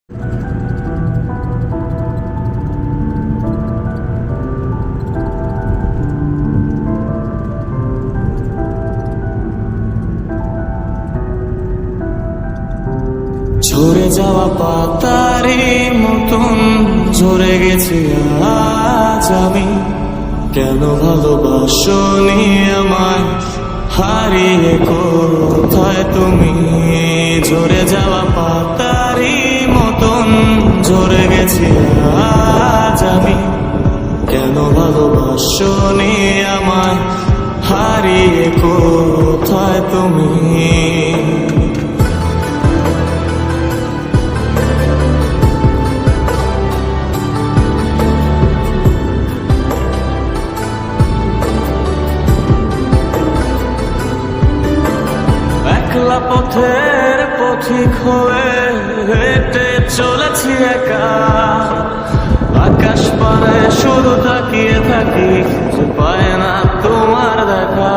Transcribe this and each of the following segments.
ঝরে যাওয়া পাতারি মতন ঝরে গেছি আজ আমি। কেন ভালোবাসনি আমায়, হারিয়ে কোথায় তুমি? ঝরে যাওয়া পাতারি মতন ঝরে গেছি আজ আমি। কেন ভালোবাসনি আমায়, হারিয়ে কোথায় তুমি? একলা পথের পথিক হয়ে হেঁটে চলেছি একা। আকাশ পানে শুধু তাকিয়ে থাকি, যে পায় না তোমার দেখা।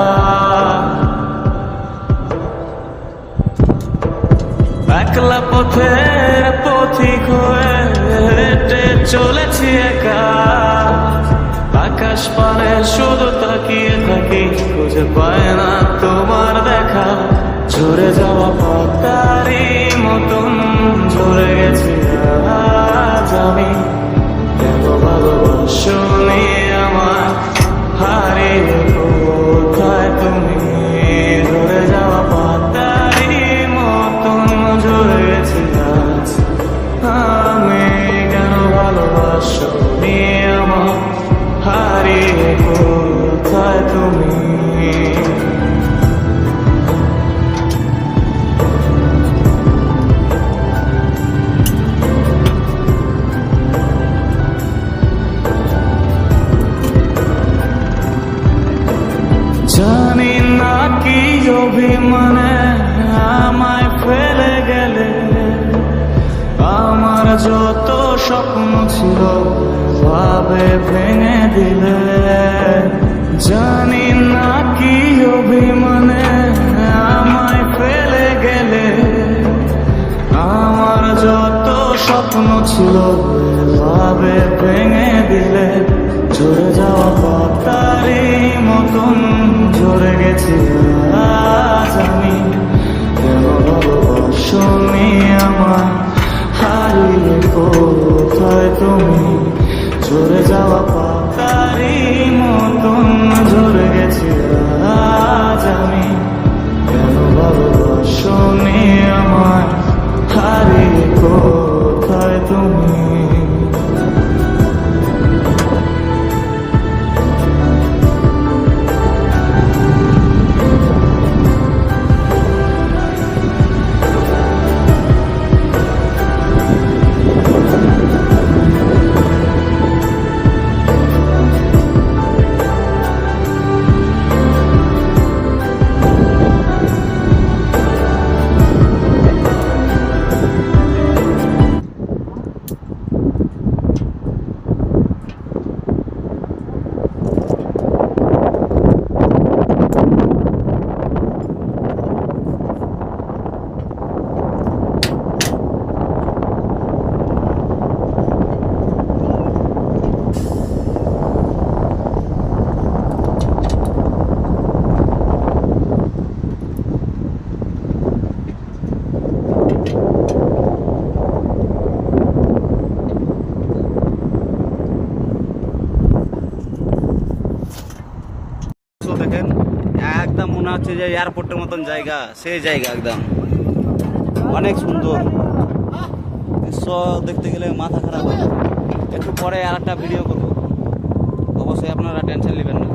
একলা পথের পথিক হয়ে হেঁটে চলেছি একা। আকাশ পানে শুধু তাকিয়ে থাকি, খুঁজে পায় না তোমার দেখা। ঝরে যাওয়া পাতারি মতন ঝরে গেছি আজ আমি। কেন ভালোবাসনি আমায়, হারিয়ে কোথায় তুমি? ঝরে যাওয়া পাতারি মতন ঝরে গেছি আজ আমি। কেন ভালোবাসনি আমায়, হারিয়ে কোথায় তুমি? জানি না কি অভিমানে আমায় ফেলে গেলে, আমার যত স্বপ্ন ছিল ভাবে ভেঙে দিলে। জানি না কি অভিমানে আমায় ফেলে গেলে, আমার যত স্বপ্ন ছিল ভাবে ভেঙে দিলে। ঝরে যাওয়া পাতারি মতন ঝরে গেছি আজ আমি। কেন ভালোবাসনি আমায়, হারিয়ে কোথায় তুমি? ঝরে যাওয়া পাতারি মতন ঝরে গেছি আজ আমি। কেন ভালোবাসনি আমায়, হারিয়ে কোথায় তুমি? দেখেন একদম মনে হচ্ছে যে এয়ারপোর্টের মতন জায়গা, সেই জায়গা একদম অনেক সুন্দর দৃশ্য দেখতে গেলে মাথা খারাপ হয়। একটু পরে আর একটা ভিডিও করবো, অবশ্যই আপনারা টেনশন নেবেন না।